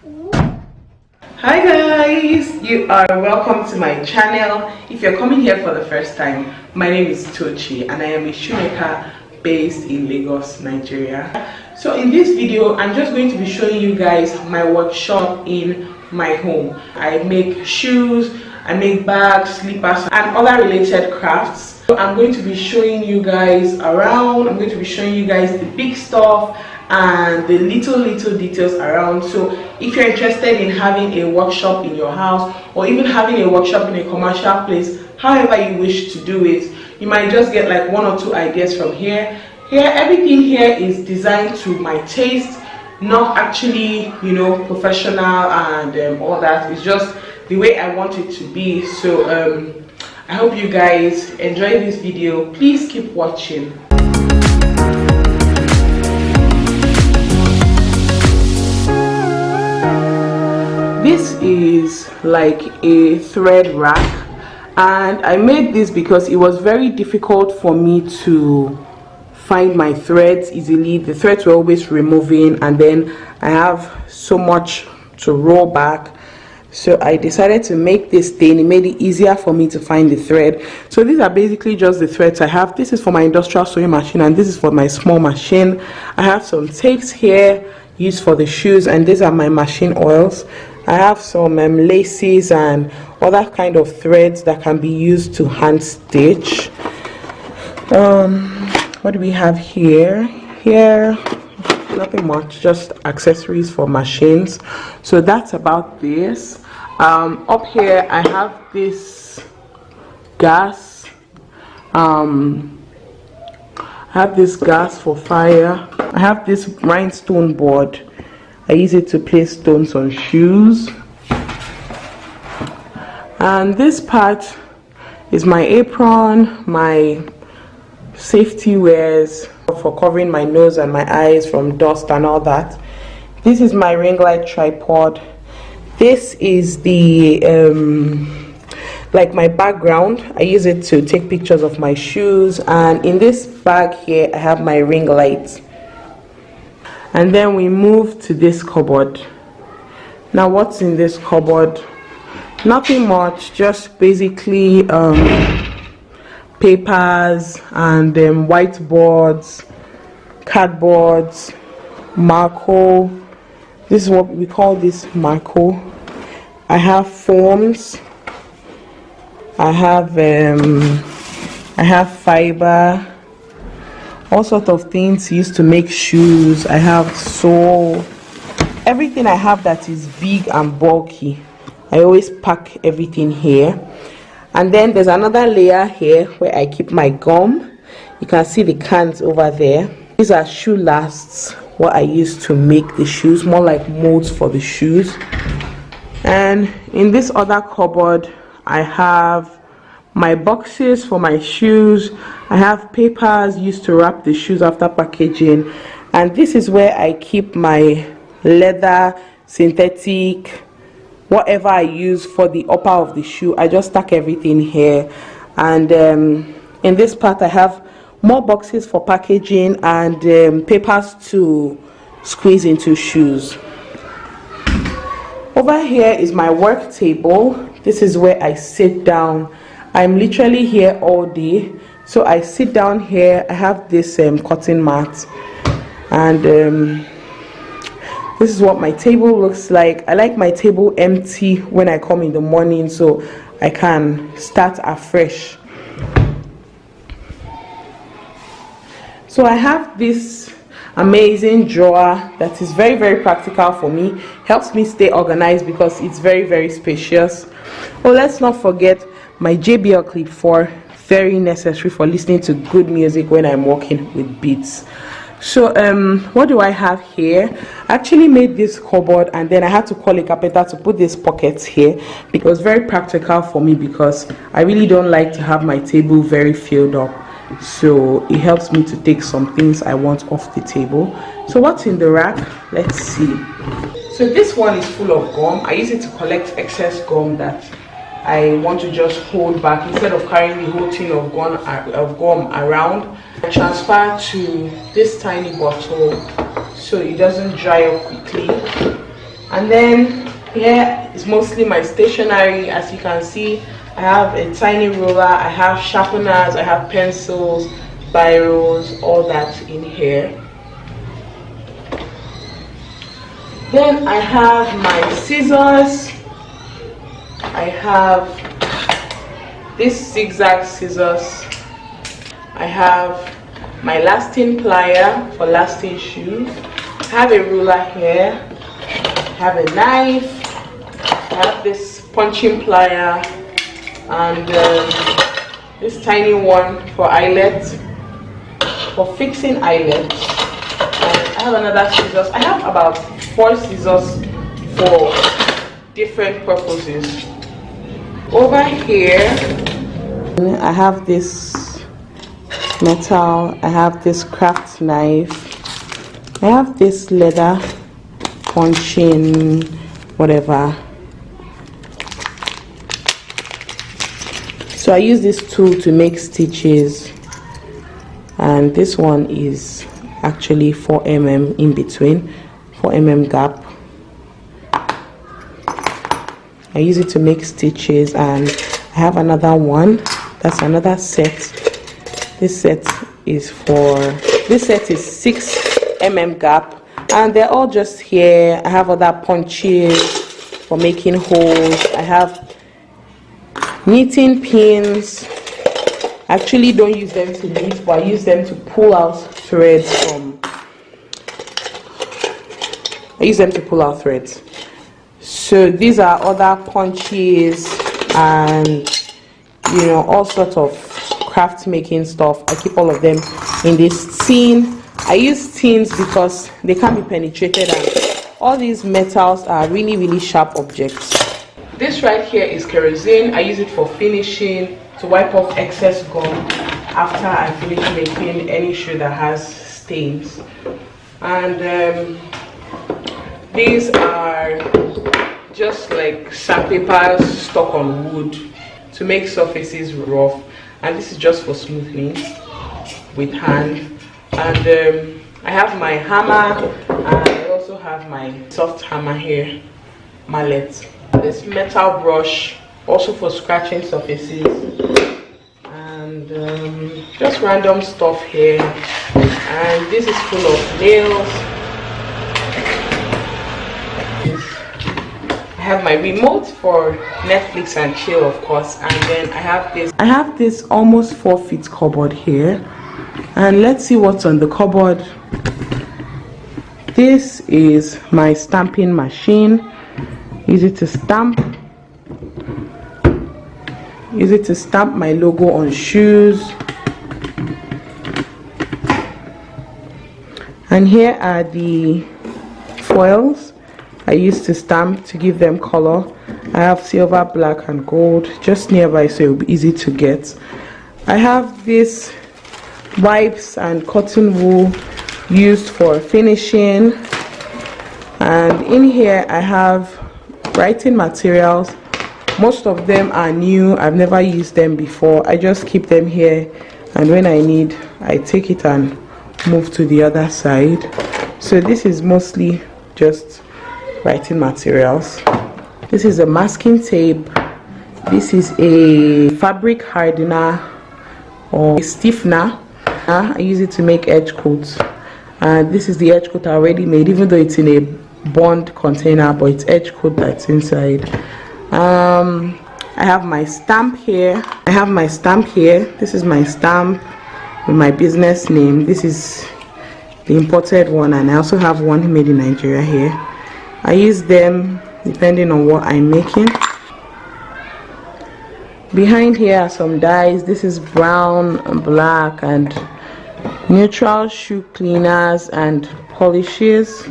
Hi guys, you are welcome to my channel. If you're coming here for the first time, my name is Tochi and I am a shoemaker based in Lagos, Nigeria. So in this video, I'm just going to be showing you guys my workshop in my home. I make shoes, I make bags, slippers and other related crafts. So I'm going to be showing you guys around. I'm going to be showing you guys the big stuff and the little details around. So if you're interested in having a workshop in your house or even having a workshop in a commercial place, however you wish to do it, you might just get like 1 or 2 ideas from here. Everything here is designed to my taste, not actually, you know, professional and all that. It's just the way I want it to be. So I hope you guys enjoy this video. Please keep watching. This is like a thread rack, and I made this because it was very difficult for me to find my threads easily. The threads were always removing and then I have so much to roll back. So I decided to make this thing. It made it easier for me to find the thread. So these are basically just the threads I have. This is for my industrial sewing machine and this is for my small machine. I have some tapes here used for the shoes, and these are my machine oils. I have some laces and other kind of threads that can be used to hand stitch. What do we have here? Here, nothing much, just accessories for machines. So that's about this. Up here I have this gas. I have this gas for fire. I have this rhinestone board. I use it to place stones on shoes. And this part is my apron, my safety wears for covering my nose and my eyes from dust and all that. This is my ring light tripod. This is the like my background. I use it to take pictures of my shoes, and in this bag here I have my ring light. And then we move to this cupboard. Now what's in this cupboard? Nothing much, just basically papers and whiteboards, cardboards, marco. This is what we call this, marco. I have foams. I have fiber, all sorts of things used to make shoes. I have sole. Everything I have that is big and bulky, I always pack everything here. And then there's another layer here where I keep my gum. You can see the cans over there. These are shoe lasts, what I use to make the shoes, more like molds for the shoes. And in this other cupboard I have my boxes for my shoes. I have papers used to wrap the shoes after packaging, and this is where I keep my leather, synthetic, whatever I use for the upper of the shoe. I just stack everything here. And in this part I have more boxes for packaging and papers to squeeze into shoes. Over here is my work table. This is where I sit down. I'm literally here all day, so I sit down here. I have this cotton mat, and this is what my table looks like. I like my table empty when I come in the morning so I can start afresh. So I have this amazing drawer that is very practical for me. Helps me stay organized because it's very spacious. Oh, let's not forget my JBL clip 4, very necessary for listening to good music when I'm working with beats. So what do I have here? I actually made this cupboard and then I had to call a carpenter to put these pockets here because very practical for me, because I really don't like to have my table very filled up. So it helps me to take some things I want off the table. So what's in the rack? Let's see. So this one is full of gum. I use it to collect excess gum that I want to just hold back instead of carrying the whole thing of gum around. I transfer to this tiny bottle so it doesn't dry up quickly. And then here is mostly my stationery. As you can see, I have a tiny ruler, I have sharpeners, I have pencils, biros, all that in here. Then I have my scissors. I have this zigzag scissors. I have my lasting plier for lasting shoes. I have a ruler here. I have a knife. I have this punching plier and this tiny one for eyelets, for fixing eyelets. And I have another scissors. I have about 4 scissors for different purposes. Over here I have this metal, I have this craft knife, I have this leather punching whatever. So I use this tool to make stitches, and this one is actually 4 mm in between, 4 mm gap. I use it to make stitches, and I have another one. That's another set. This set is 6 mm gap, and they're all just here. I have other punches for making holes. I have knitting pins. I actually don't use them to knit, but I use them to pull out threads from. So these are other punches and all sorts of craft making stuff. I keep all of them in this tin. I use tins because they can be penetrated, and all these metals are really sharp objects. This right here is kerosene. I use it for finishing, to wipe off excess gum after I finish making any shoe that has stains. And these are just like sandpapers stuck on wood to make surfaces rough, and this is just for smoothing with hand. And I have my hammer, and I also have my soft hammer here, mallet. This metal brush, also for scratching surfaces, and just random stuff here. And this is full of nails. I have my remote for Netflix and chill, of course, and then I have this almost 4 feet cupboard here, and let's see what's on the cupboard. This is my stamping machine. Use it to stamp my logo on shoes. And here are the foils I used to stamp to give them color. I have silver, black and gold just nearby, so it will be easy to get. I have these wipes and cotton wool used for finishing, and in here I have writing materials. Most of them are new. I've never used them before. I just keep them here, and when I need, I take it and move to the other side. So this is mostly just writing materials. This is a masking tape. This is a fabric hardener or a stiffener. I use it to make edge coats, and this is the edge coat I already made, even though it's in a bond container, but it's edge coat that's inside. I have my stamp here. This is my stamp with my business name. This is the imported one, and I also have one made in Nigeria here. I use them depending on what I'm making. Behind here are some dyes. This is brown and black and neutral shoe cleaners and polishes.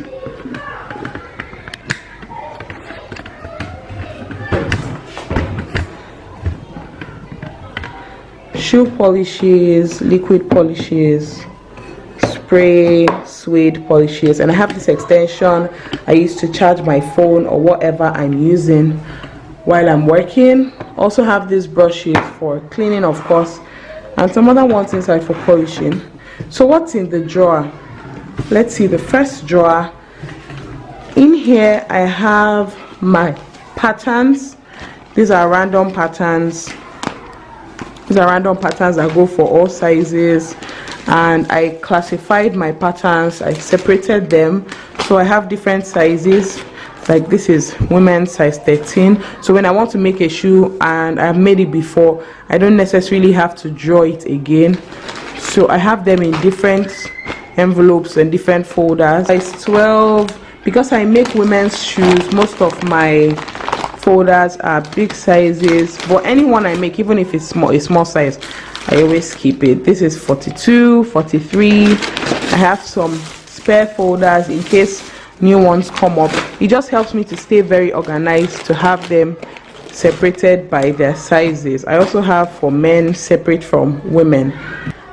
Shoe polishes, liquid polishes, spray, suede polishes, and I have this extension I use to charge my phone or whatever I'm using while I'm working. Also have these brushes for cleaning, of course, and some other ones inside for polishing. So what's in the drawer? Let's see. The first drawer In here I have my patterns. These are random patterns. These are random patterns that go for all sizes, and I classified my patterns. I separated them, so I have different sizes. Like this is women's size 13. So when I want to make a shoe and I've made it before, I don't necessarily have to draw it again. So I have them in different envelopes and different folders. Size 12, because I make women's shoes, most of my folders are big sizes, but anyone I make, even if it's small, a small size, I always keep it. This is 42, 43. I have some spare folders in case new ones come up. It just helps me to stay very organized, to have them separated by their sizes. I also have for men separate from women.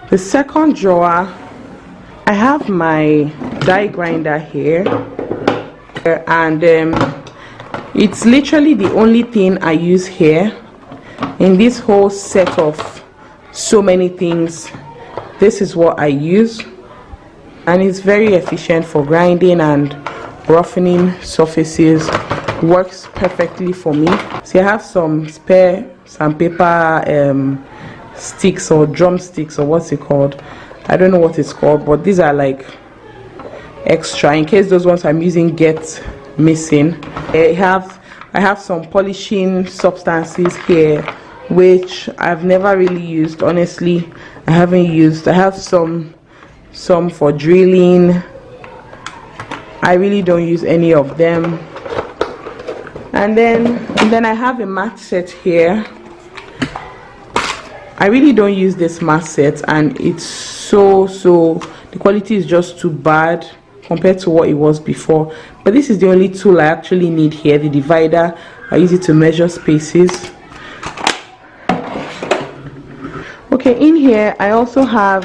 The second drawer, I have my die grinder here, and it's literally the only thing I use here in this whole set of so many things. This is what I use, and it's very efficient for grinding and roughening surfaces. Works perfectly for me. So I have some spare sandpaper sticks or drumsticks, or what's it called, I don't know what it's called, but these are like extra in case those ones I'm using get missing. I have some polishing substances here which I've never really used. Honestly, I haven't used. I have some for drilling. I really don't use any of them. And then I have a mat set here. I really don't use this mat set, and it's so the quality is just too bad compared to what it was before. But this is the only tool I actually need here, the divider. I use it to measure spaces. Okay, in here I also have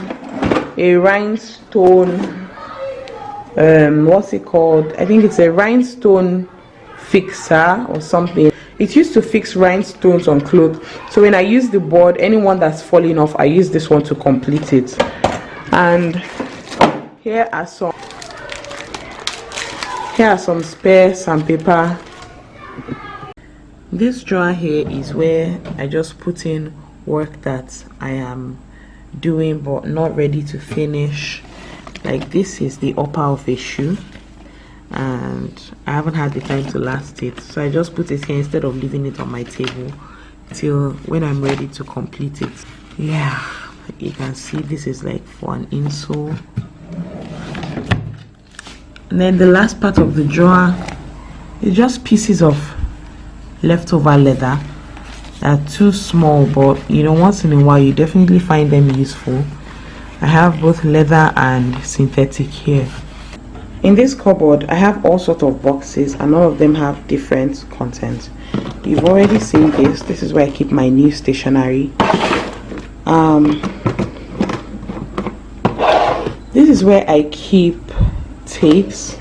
a rhinestone, what's it called? I think it's a rhinestone fixer or something. It used to fix rhinestones on clothes. So when I use the board, anyone that's falling off, I use this one to complete it. And here are some spare sandpaper. This drawer here is where I just put in work that I am doing but not ready to finish. Like this is the upper of a shoe, and I haven't had the time to last it, so I just put it here instead of leaving it on my table till when I'm ready to complete it. Yeah, you can see this is like for an insole. And then the last part of the drawer is just pieces of leftover leather that are too small, but you know, once in a while you definitely find them useful. I have both leather and synthetic here. In this cupboard I have all sorts of boxes, and all of them have different content. You've already seen this. This is where I keep my new stationery. This is where I keep tapes.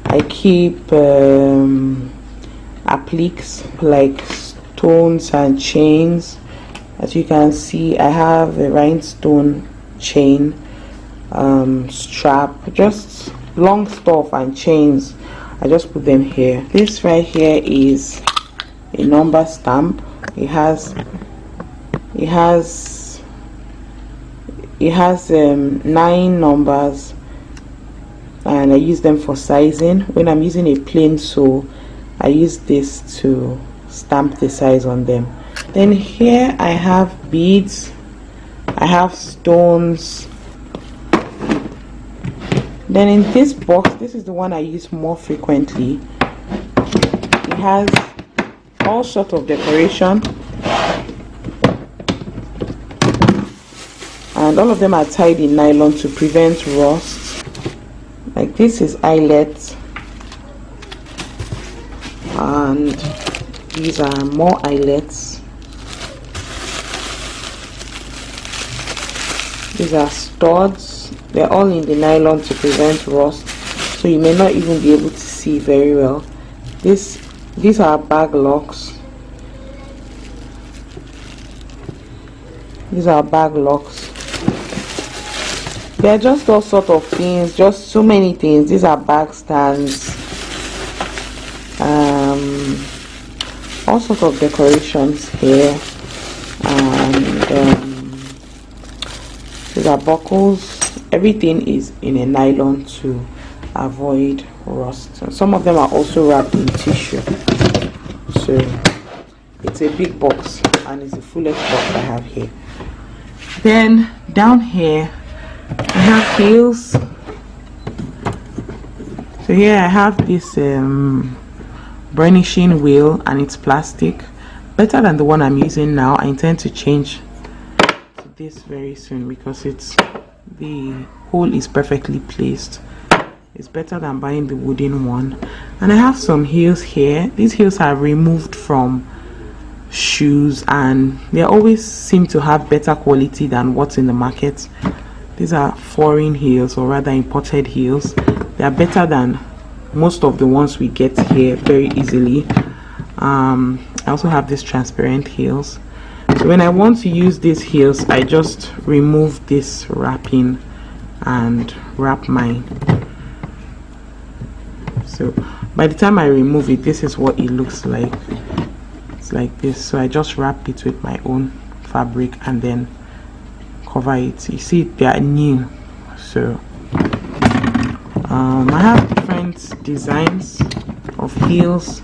I keep appliques like stones and chains. As you can see, I have a rhinestone chain, strap, just long stuff and chains. I just put them here. This right here is a number stamp. It has 9 numbers, and I use them for sizing. When I'm using a plain sole, I use this to stamp the size on them. Then here I have beads, I have stones. Then in this box, this is the one I use more frequently. It has all sorts of decoration, and all of them are tied in nylon to prevent rust. Like this is eyelets, and these are more eyelets. These are studs. They're all in the nylon to prevent rust, so you may not even be able to see very well. These are bag locks. These are bag locks. They're just all sorts of things, just so many things. These are bag stands. all sorts of decorations here, and these are buckles. Everything is in a nylon to avoid rust. And some of them are also wrapped in tissue, so it's a big box, and it's the fullest box I have here. Then down here I have heels. So here I have this burnishing wheel, and it's plastic, better than the one I'm using now. I intend to change to this very soon because the hole is perfectly placed. It's better than buying the wooden one. And I have some heels here. These heels are removed from shoes, and they always seem to have better quality than what's in the market. These are foreign heels, or rather imported heels. They are better than most of the ones we get here very easily. I also have these transparent heels. So when I want to use these heels, I just remove this wrapping and wrap mine. So by the time I remove it, this is what it looks like. It's like this. So I just wrap it with my own fabric and then cover it. You see, they are new. So I have different designs of heels.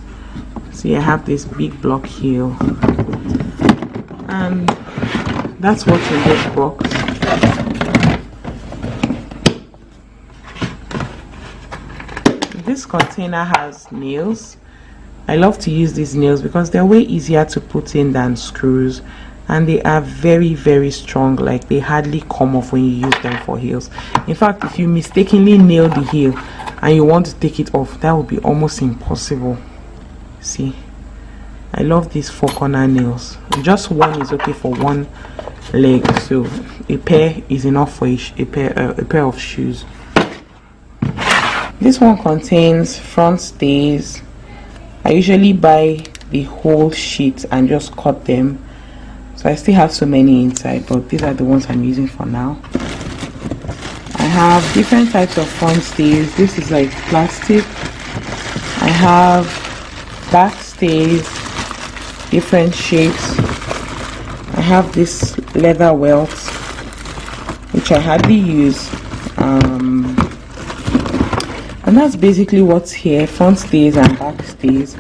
See, I have this big block heel, and that's what's in this box. This container has nails. I love to use these nails because they're way easier to put in than screws, and they are very, very strong. Like, they hardly come off when you use them for heels. In fact, if you mistakenly nail the heel and you want to take it off, that would be almost impossible. See, I love these 4-corner nails. Just one is okay for one leg, so a pair is enough for a pair of shoes. This one contains front stays. I usually buy the whole sheet and just cut them. So I still have so many inside, but these are the ones I'm using for now. I have different types of front stays. This is like plastic. I have back stays, different shapes. I have this leather welt, which I hardly use. And that's basically what's here: front stays and back stays.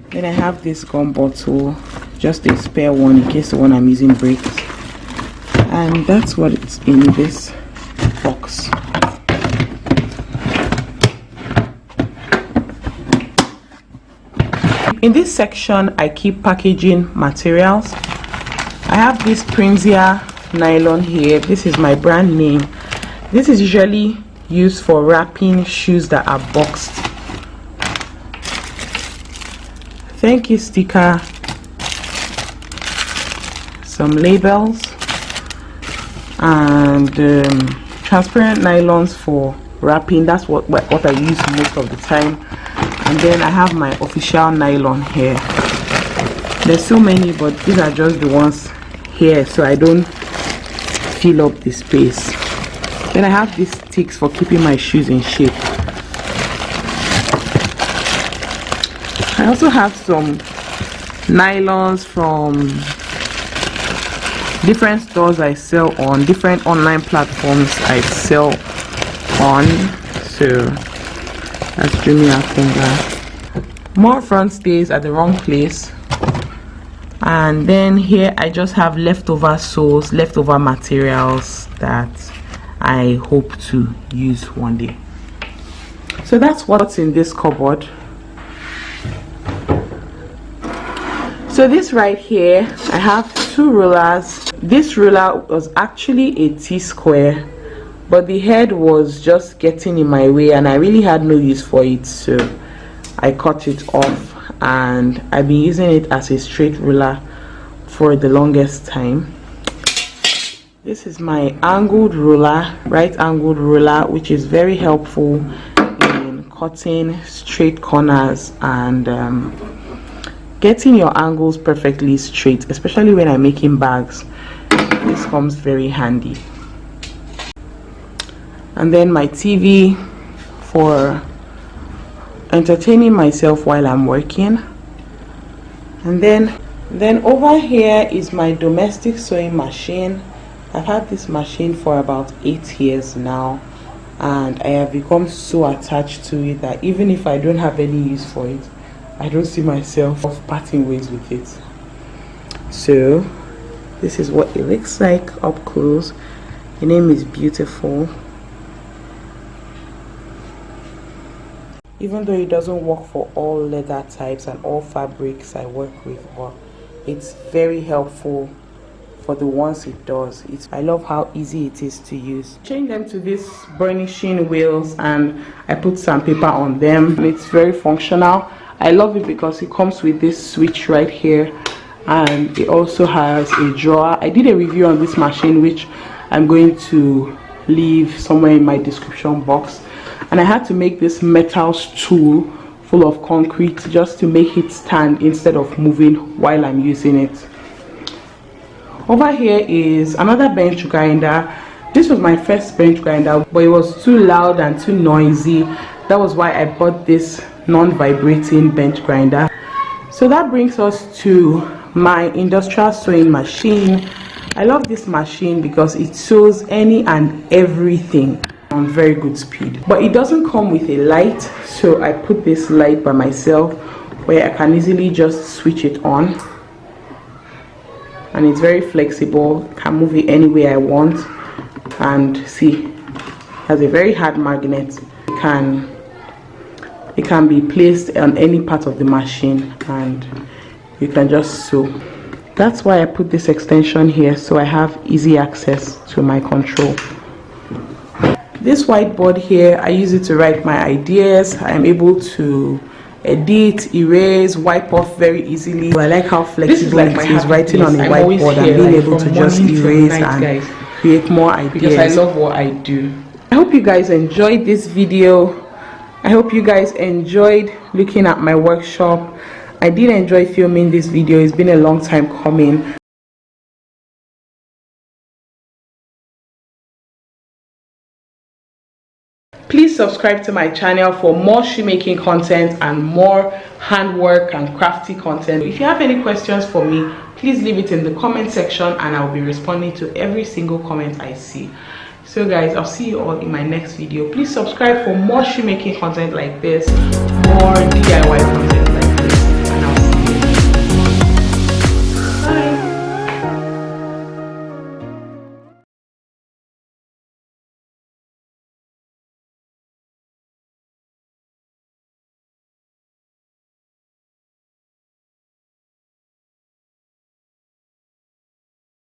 Then I have this gum bottle, just a spare one in case the one I'm using breaks. And that's what it's in this box. In this section, I keep packaging materials. I have this Prinzia nylon here. This is my brand name. This is usually used for wrapping shoes that are boxed. Thank you sticker, some labels, and transparent nylons for wrapping. That's what I use most of the time. And then I have my official nylon here. There's so many, but these are just the ones here, so I don't fill up the space. Then I have these sticks for keeping my shoes in shape. I also have some nylons from different stores I sell on, different online platforms I sell on. So that's Dreamy Akunga. More front stays at the wrong place. And then here I just have leftover soles, leftover materials that I hope to use one day. So that's what's in this cupboard. So this right here, I have 2 rulers. This ruler was actually a T-square, but the head was just getting in my way and I really had no use for it, so I cut it off, and I've been using it as a straight ruler for the longest time. This is my angled ruler, right angled ruler, which is very helpful in cutting straight corners and getting your angles perfectly straight, especially when I'm making bags. This comes very handy. And then my TV for entertaining myself while I'm working. And then over here is my domestic sewing machine. I've had this machine for about 8 years now, and I have become so attached to it that even if I don't have any use for it, I don't see myself parting ways with it. So this is what it looks like up close. The name is beautiful. Even though it doesn't work for all leather types and all fabrics I work with, but it's very helpful for the ones it does. I love how easy it is to use. Change them to these burnishing wheels and I put sandpaper on them, and it's very functional. I love it because it comes with this switch right here, and it also has a drawer. I did a review on this machine which I'm going to leave somewhere in my description box, and I had to make this metal stool full of concrete just to make it stand instead of moving while I'm using it. Over here is another bench grinder. This was my first bench grinder, but it was too loud and too noisy. That was why I bought this non-vibrating bench grinder. So that brings us to my industrial sewing machine. I love this machine because it sews any and everything on very good speed, but it doesn't come with a light, so I put this light by myself where I can easily just switch it on, and it's very flexible. I can move it any way I want, and see, it has a very hard magnet. It can be placed on any part of the machine and you can just sew. That's why I put this extension here, so I have easy access to my control. This whiteboard here, I use it to write my ideas. I am able to edit, erase, wipe off very easily. I like how flexible it is, writing on a whiteboard and being able to just erase and create more ideas. Because I love what I do. I hope you guys enjoyed this video. I hope you guys enjoyed looking at my workshop. I did enjoy filming this video. It's been a long time coming. Please subscribe to my channel for more shoemaking content and more handwork and crafty content. If you have any questions for me, please leave it in the comment section and I'll be responding to every single comment I see. So guys, I'll see you all in my next video. Please subscribe for more shoemaking content like this, more DIY content.